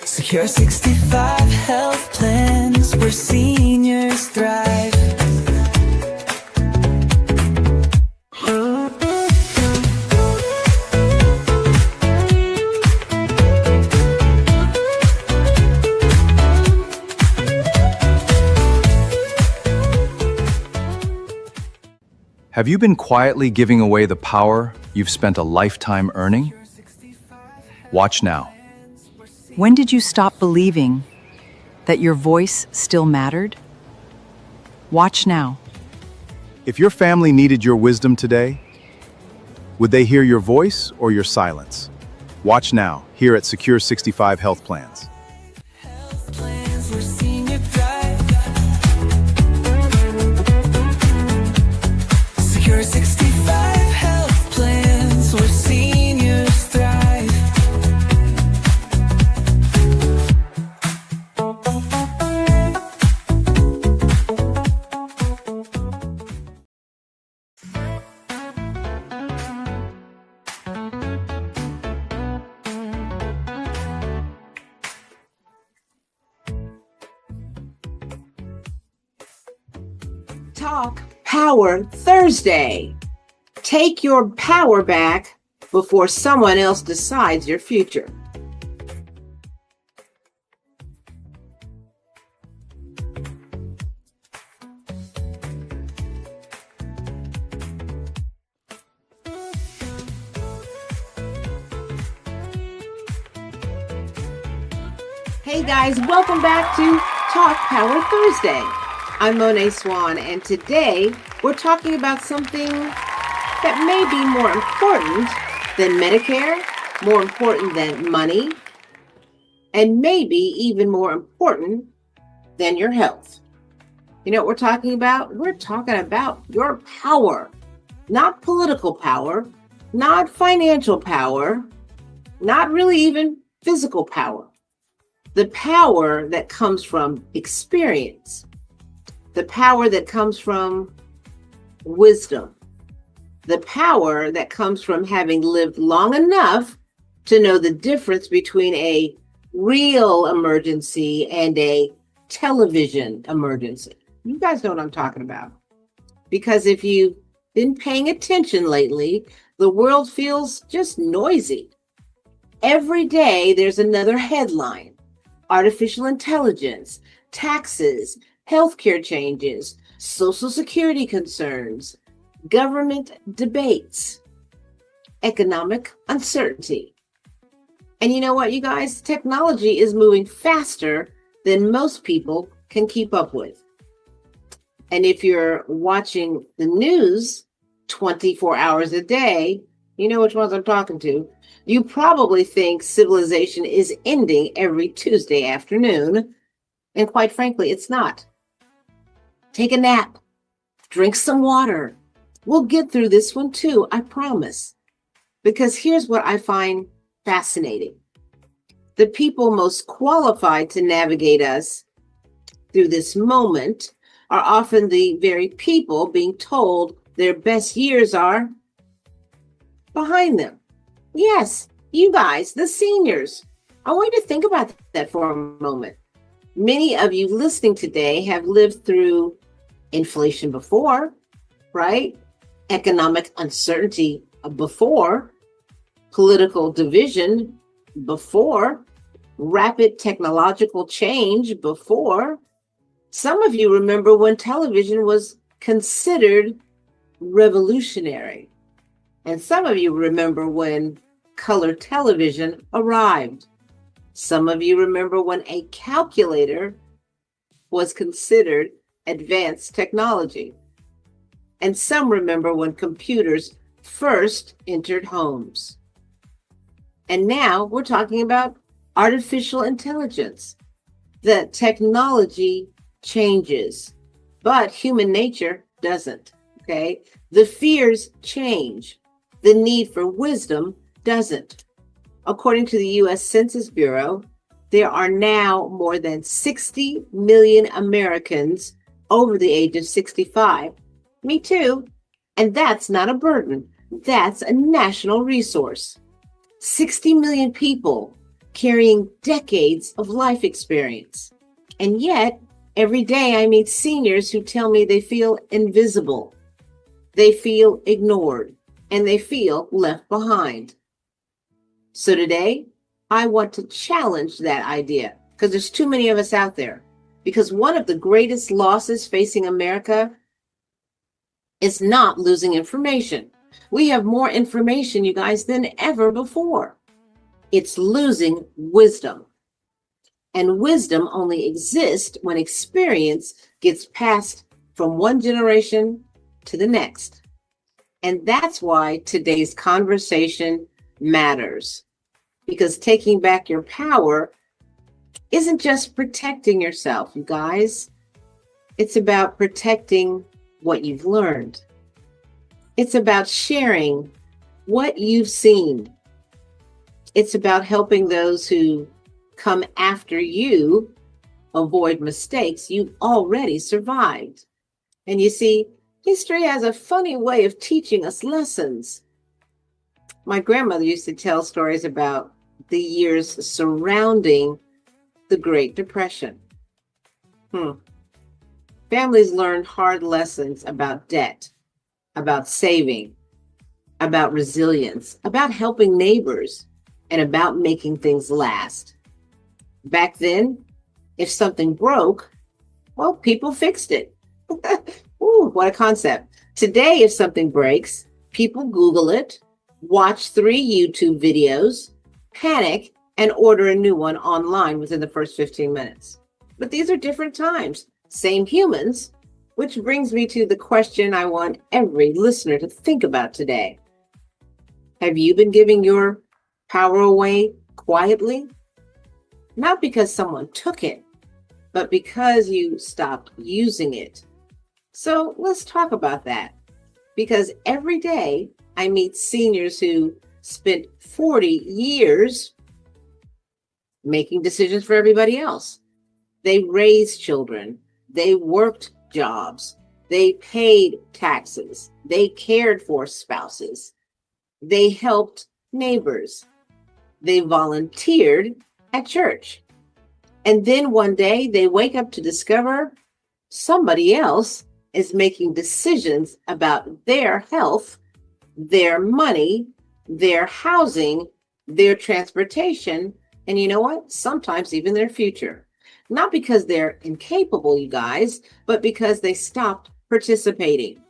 Secure 65 health plans where seniors thrive. Have you been quietly giving away the power you've spent a lifetime earning? Watch now. When did you stop believing that your voice still mattered? Watch now. If your family needed your wisdom today, would they hear your voice or your silence? Watch now, here at Secure 65 Health Plans. Health plans where senior thrive. Secure 65 health plans where seniors thrive. Talk Power Thursday. Take your power back before someone else decides your future. Hey guys, welcome back to Talk Power Thursday. I'm Monet Swan, and today we're talking about something that may be more important than Medicare, more important than money, and maybe even more important than your health. You know what we're talking about? We're talking about your power, not political power, not financial power, not really even physical power. The power that comes from experience. The power that comes from wisdom, the power that comes from having lived long enough to know the difference between a real emergency and a television emergency. You guys know what I'm talking about. Because if you've been paying attention lately, the world feels just noisy. Every day there's another headline. Artificial intelligence, taxes, healthcare changes, Social Security concerns, government debates, economic uncertainty. And you know what, you guys? Technology is moving faster than most people can keep up with. And if you're watching the news 24 hours a day, you know which ones I'm talking to. You probably think civilization is ending every Tuesday afternoon. And quite frankly, it's not. Take a nap, drink some water. We'll get through this one too, I promise. Because here's what I find fascinating. The people most qualified to navigate us through this moment are often the very people being told their best years are behind them. Yes, you guys, the seniors. I want you to think about that for a moment. Many of you listening today have lived through inflation before, right? Economic uncertainty before, political division before, rapid technological change before. Some of you remember when television was considered revolutionary. And some of you remember when color television arrived. Some of you remember when a calculator was considered advanced technology. And some remember when computers first entered homes. And now we're talking about artificial intelligence. The technology changes, but human nature doesn't, okay? The fears change. The need for wisdom doesn't. According to the U.S. Census Bureau, there are now more than 60 million Americans over the age of 65. Me too. And that's not a burden. That's a national resource. 60 million people carrying decades of life experience. And yet, every day I meet seniors who tell me they feel invisible, they feel ignored, and they feel left behind. So today, I want to challenge that idea because there's too many of us out there. Because one of the greatest losses facing America is not losing information. We have more information, you guys, than ever before. It's losing wisdom. And wisdom only exists when experience gets passed from one generation to the next. And that's why today's conversation matters. Because taking back your power isn't just protecting yourself, you guys. It's about protecting what you've learned. It's about sharing what you've seen. It's about helping those who come after you avoid mistakes you already survived. And you see, history has a funny way of teaching us lessons. My grandmother used to tell stories about the years surrounding the Great Depression. Families learned hard lessons about debt, about saving, about resilience, about helping neighbors, and about making things last. Back then, if something broke, well, people fixed it. Ooh, what a concept. Today, if something breaks, people Google it, watch 3 YouTube videos, panic, and order a new one online within the first 15 minutes. But these are different times, same humans, which brings me to the question I want every listener to think about today. Have you been giving your power away quietly? Not because someone took it, but because you stopped using it. So let's talk about that. Because every day I meet seniors who spent 40 years making decisions for everybody else. They raised children. They worked jobs. They paid taxes. They cared for spouses. They helped neighbors. They volunteered at church. And then one day they wake up to discover somebody else is making decisions about their health, their money, their housing, their transportation, and you know what? Sometimes even their future. Not because they're incapable, you guys, but because they stopped participating.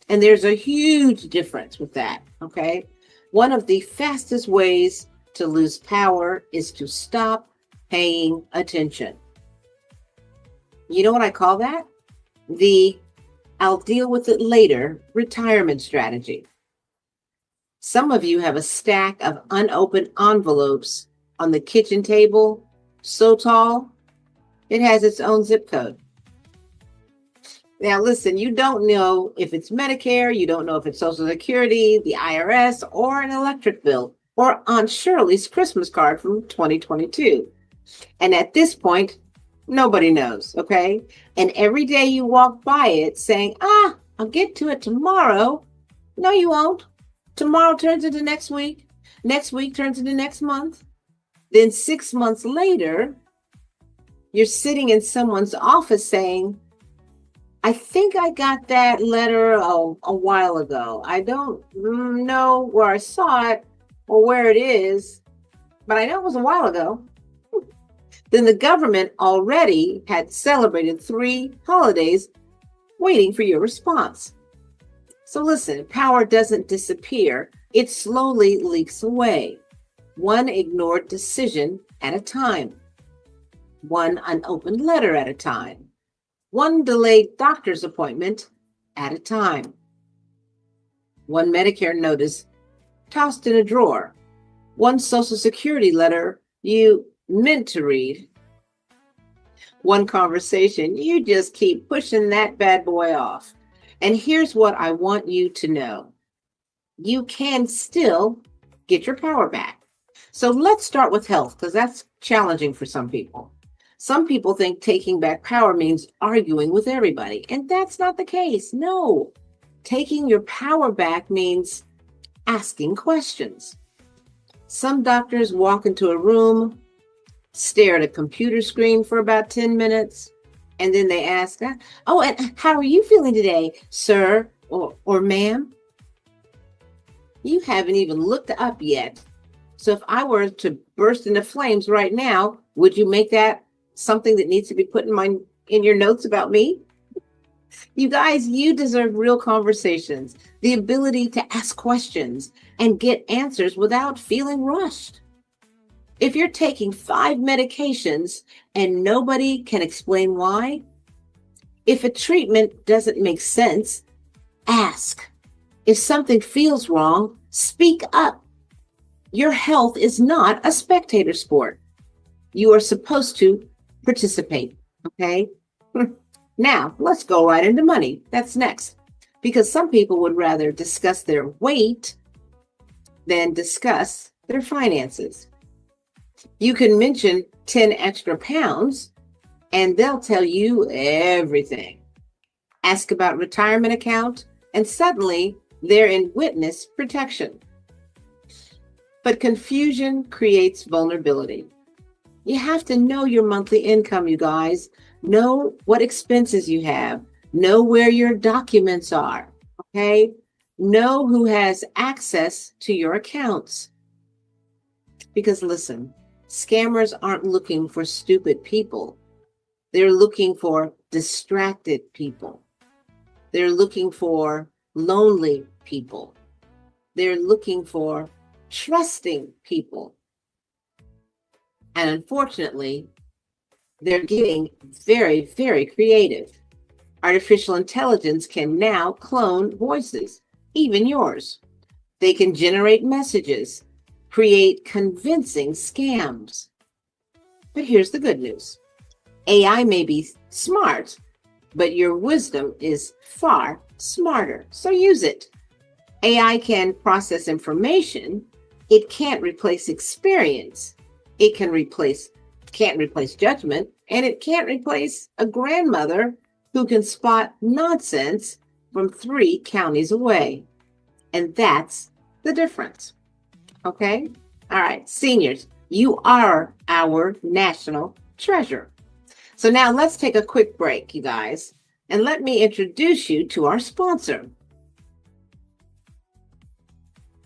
And there's a huge difference with that, okay? One of the fastest ways to lose power is to stop paying attention. You know what I call that? The I'll deal with it later retirement strategy. Some of you have a stack of unopened envelopes on the kitchen table, so tall, it has its own zip code. Now, listen, you don't know if it's Medicare, you don't know if it's Social Security, the IRS, or an electric bill, or Aunt Shirley's Christmas card from 2022. And at this point, nobody knows, okay? And every day you walk by it saying, I'll get to it tomorrow. No, you won't. Tomorrow turns into next week. Next week turns into next month. Then 6 months later, you're sitting in someone's office saying, I think I got that letter a while ago. I don't know where I saw it or where it is, but I know it was a while ago. Then the government already had celebrated 3 holidays waiting for your response. So listen, power doesn't disappear. It slowly leaks away. One ignored decision at a time. One unopened letter at a time. One delayed doctor's appointment at a time. One Medicare notice tossed in a drawer. One Social Security letter you meant to read. One conversation you just keep pushing that bad boy off. And here's what I want you to know. You can still get your power back. So let's start with health, because that's challenging for some people. Some people think taking back power means arguing with everybody, and that's not the case. No, taking your power back means asking questions. Some doctors walk into a room stare at a computer screen for about 10 minutes, and then they ask, oh, and how are you feeling today, sir or ma'am? You haven't even looked up yet. So if I were to burst into flames right now, would you make that something that needs to be put in your notes about me? You guys, you deserve real conversations, the ability to ask questions and get answers without feeling rushed. If you're taking 5 medications and nobody can explain why, if a treatment doesn't make sense, ask. If something feels wrong, speak up. Your health is not a spectator sport. You are supposed to participate, okay? Now, let's go right into money. That's next. Because some people would rather discuss their weight than discuss their finances. You can mention 10 extra pounds and they'll tell you everything. Ask about retirement account and suddenly they're in witness protection. But confusion creates vulnerability. You have to know your monthly income, you guys. Know what expenses you have. Know where your documents are, okay? Know who has access to your accounts. Because listen, scammers aren't looking for stupid people. They're looking for distracted people. They're looking for lonely people. They're looking for trusting people. And unfortunately, they're getting very, very creative. Artificial intelligence can now clone voices, even yours. They can generate messages, create convincing scams. But here's the good news. AI may be smart, but your wisdom is far smarter. So use it. AI can process information. It can't replace experience. It can't replace judgment, and it can't replace a grandmother who can spot nonsense from 3 counties away. And that's the difference. Okay? All right, seniors, you are our national treasure. So now let's take a quick break, you guys, and let me introduce you to our sponsor,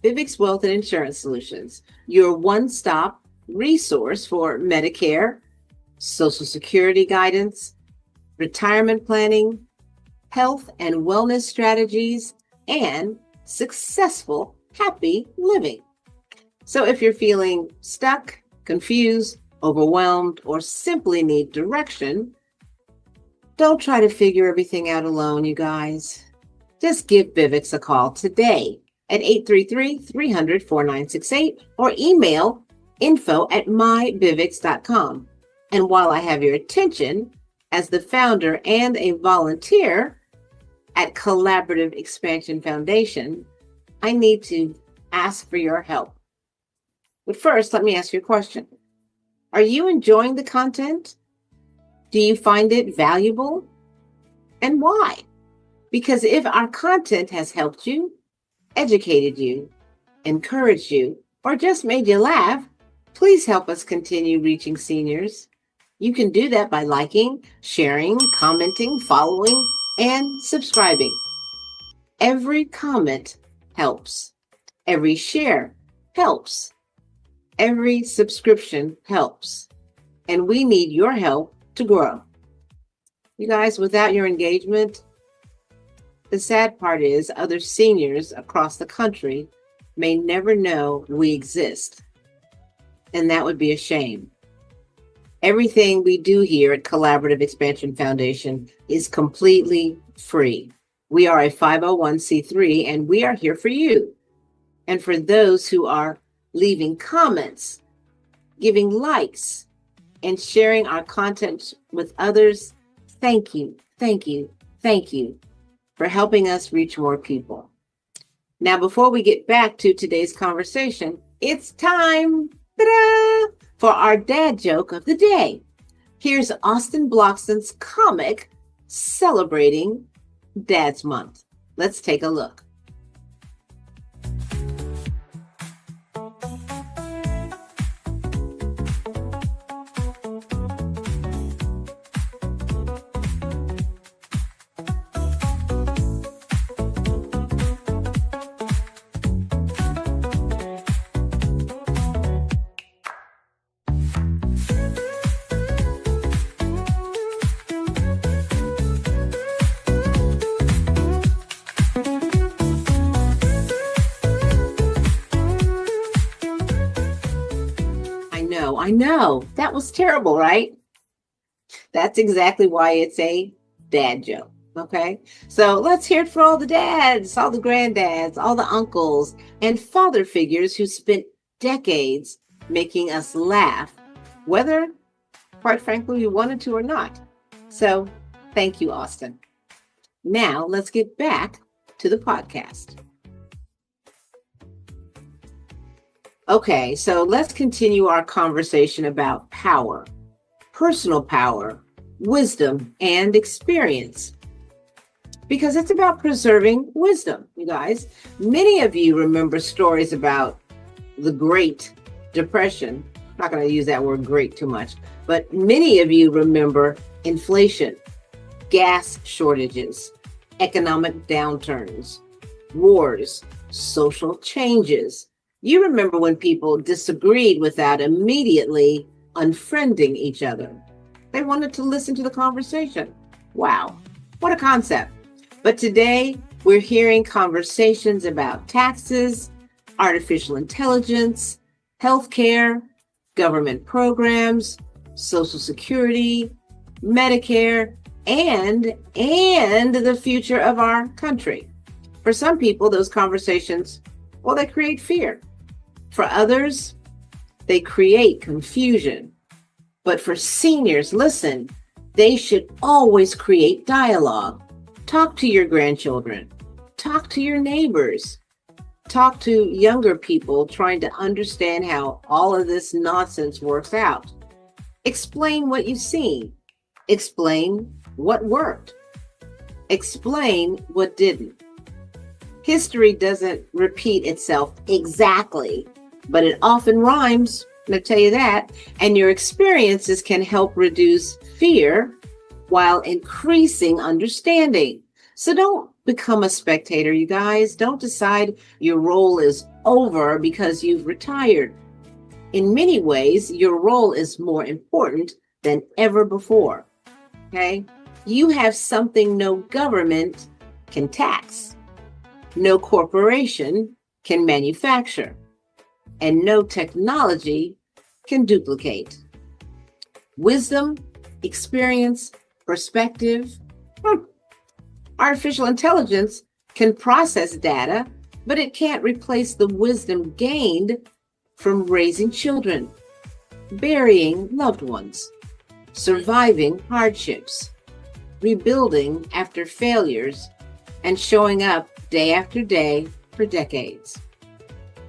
Vivix Wealth and Insurance Solutions, your one-stop resource for Medicare, Social Security guidance, retirement planning, health and wellness strategies, and successful, happy living. So if you're feeling stuck, confused, overwhelmed, or simply need direction, don't try to figure everything out alone, you guys. Just give Vivix a call today at 833-300-4968 or email info@myvivix.com. And while I have your attention, as the founder and a volunteer at Collaborative Expansion Foundation, I need to ask for your help. But first, let me ask you a question. Are you enjoying the content? Do you find it valuable? And why? Because if our content has helped you, educated you, encouraged you, or just made you laugh, please help us continue reaching seniors. You can do that by liking, sharing, commenting, following, and subscribing. Every comment helps. Every share helps. Every subscription helps. And we need your help to grow. You guys, without your engagement, the sad part is other seniors across the country may never know we exist. And that would be a shame. Everything we do here at Collaborative Expansion Foundation is completely free. We are a 501c3 and we are here for you. And for those who are leaving comments, giving likes, and sharing our content with others, thank you, thank you, thank you for helping us reach more people. Now, before we get back to today's conversation, it's time for our dad joke of the day. Here's Austin Bloxton's comic celebrating Dad's Month. Let's take a look. I know. That was terrible, right? That's exactly why it's a dad joke. Okay. So let's hear it for all the dads, all the granddads, all the uncles, and father figures who spent decades making us laugh, whether, quite frankly, we wanted to or not. So thank you, Austin. Now let's get back to the podcast. Okay, so let's continue our conversation about power, personal power, wisdom, and experience. Because it's about preserving wisdom, you guys. Many of you remember stories about the Great Depression. I'm not going to use that word great too much, but many of you remember inflation, gas shortages, economic downturns, wars, social changes. You remember when people disagreed without immediately unfriending each other. They wanted to listen to the conversation. Wow, what a concept. But today we're hearing conversations about taxes, artificial intelligence, healthcare, government programs, Social Security, Medicare, and the future of our country. For some people, those conversations, well, they create fear. For others, they create confusion. But for seniors, listen, they should always create dialogue. Talk to your grandchildren. Talk to your neighbors. Talk to younger people trying to understand how all of this nonsense works out. Explain what you've seen. Explain what worked. Explain what didn't. History doesn't repeat itself exactly, but it often rhymes, I'm going to tell you that, and your experiences can help reduce fear while increasing understanding. So don't become a spectator, you guys. Don't decide your role is over because you've retired. In many ways, your role is more important than ever before. Okay? You have something no government can tax, no corporation can manufacture, and no technology can duplicate. Wisdom, experience, perspective. Artificial intelligence can process data, but it can't replace the wisdom gained from raising children, burying loved ones, surviving hardships, rebuilding after failures, and showing up day after day for decades.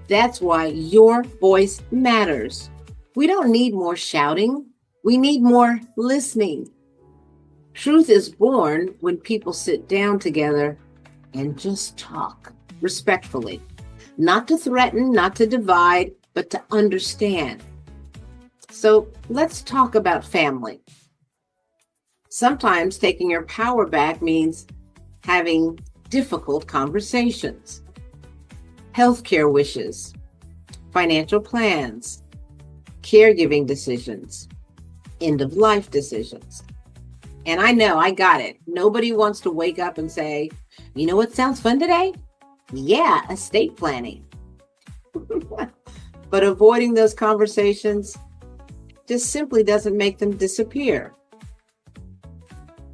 That's why your voice matters. We don't need more shouting. We need more listening. Truth is born when people sit down together and just talk respectfully, not to threaten, not to divide, but to understand. So let's talk about family. Sometimes taking your power back means having difficult conversations, healthcare wishes, financial plans, caregiving decisions, end of life decisions. And I know, I got it. Nobody wants to wake up and say, you know what sounds fun today? Yeah, estate planning. But avoiding those conversations just simply doesn't make them disappear.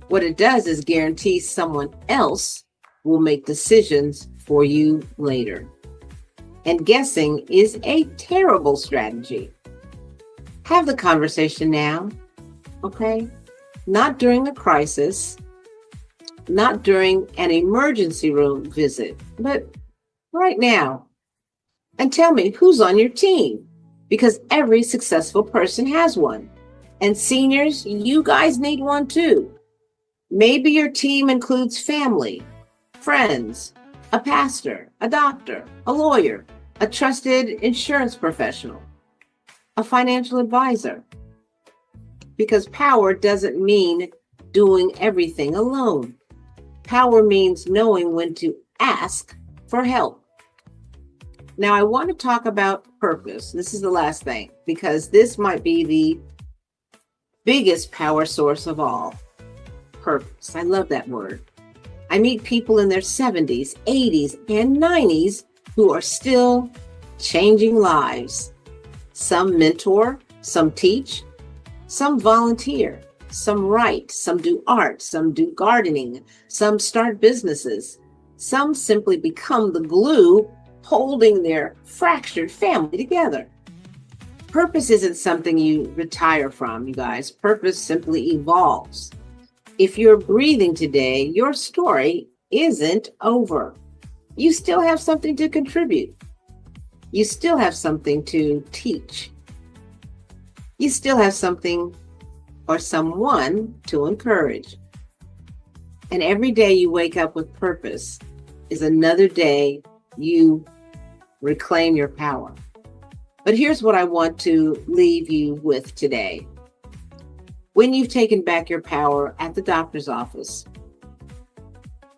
What it does is guarantee someone else will make decisions for you later. And guessing is a terrible strategy. Have the conversation now, okay? Not during a crisis, not during an emergency room visit, but right now. And tell me who's on your team, because every successful person has one. And seniors, you guys need one too. Maybe your team includes family, friends, a pastor, a doctor, a lawyer, a trusted insurance professional, a financial advisor. Because power doesn't mean doing everything alone. Power means knowing when to ask for help. Now, I want to talk about purpose. This is the last thing, because this might be the biggest power source of all. Purpose. I love that word. I meet people in their 70s, 80s, and 90s who are still changing lives. Some mentor Some teach, some volunteer, some write, some do art, some do gardening, some start businesses, some simply become the glue holding their fractured family together. Purpose isn't something you retire from, you guys. Purpose simply evolves. If you're breathing today, your story isn't over. You still have something to contribute. You still have something to teach. You still have something or someone to encourage. And every day you wake up with purpose is another day you reclaim your power. But here's what I want to leave you with today. When you've taken back your power at the doctor's office,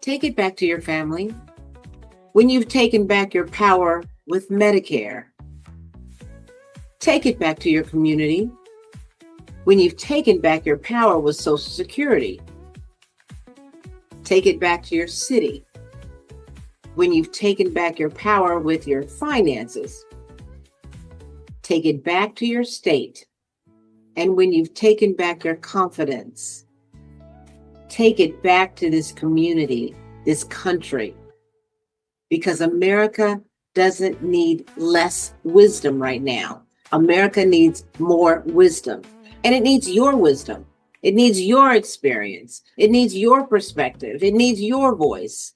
take it back to your family. When you've taken back your power with Medicare, take it back to your community. When you've taken back your power with Social Security, take it back to your city. When you've taken back your power with your finances, take it back to your state. And when you've taken back your confidence, take it back to this community, this country. Because America doesn't need less wisdom right now. America needs more wisdom. And it needs your wisdom. It needs your experience. It needs your perspective. It needs your voice.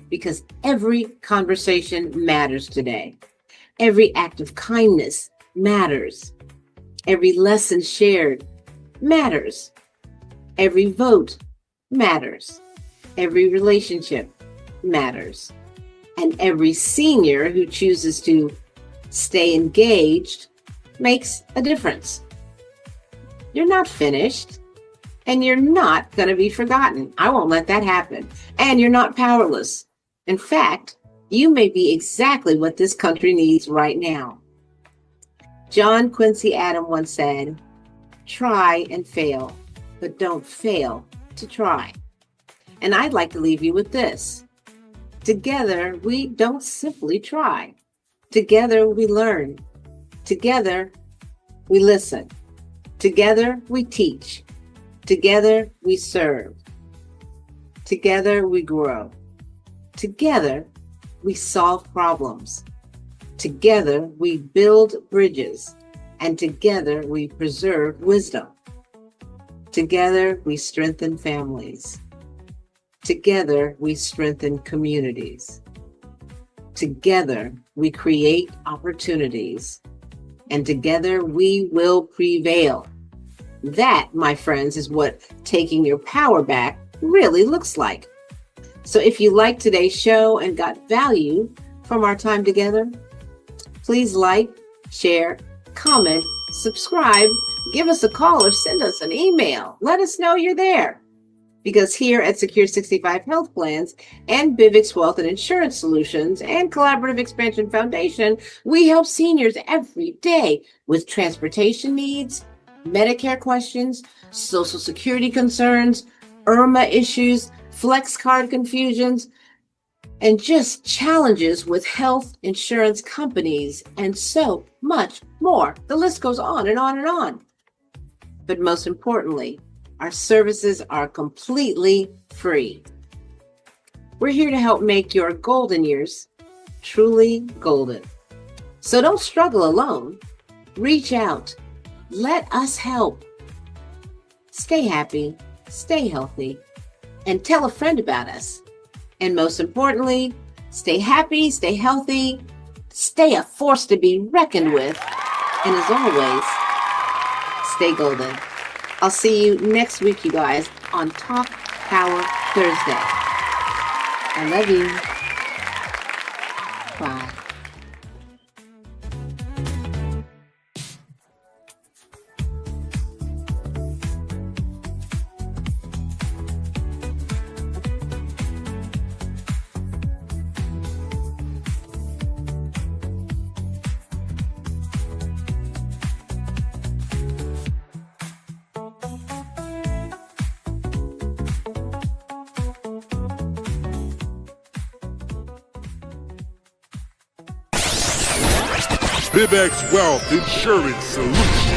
Because every conversation matters today. Every act of kindness matters. Every lesson shared matters. Every vote matters. Every relationship matters. And every senior who chooses to stay engaged makes a difference. You're not finished, and you're not going to be forgotten. I won't let that happen. And you're not powerless. In fact, you may be exactly what this country needs right now. John Quincy Adams once said, "Try and fail, but don't fail to try." And I'd like to leave you with this. Together, we don't simply try. Together, we learn. Together, we listen. Together, we teach. Together, we serve. Together, we grow. Together, we solve problems. Together, we build bridges. And together, we preserve wisdom. Together, we strengthen families. Together, we strengthen communities. Together, we create opportunities. And together, we will prevail. That, my friends, is what taking your power back really looks like. So if you liked today's show and got value from our time together, please like, share, comment, subscribe, give us a call or send us an email. Let us know you're there. Because here at Secure 65 Health Plans and Bivix Wealth and Insurance Solutions and Collaborative Expansion Foundation, we help seniors every day with transportation needs, Medicare questions, Social Security concerns, IRMA issues, flex card confusions, and just challenges with health insurance companies and so much more. The list goes on and on and on. But most importantly, our services are completely free. We're here to help make your golden years truly golden. So don't struggle alone. Reach out. Let us help. Stay happy, stay healthy, and tell a friend about us. And most importantly, stay happy, stay healthy, stay a force to be reckoned with, and as always, stay golden. I'll see you next week, you guys, on Talk Power Thursday. I love you. Bye. LiveX Wealth Insurance Solutions.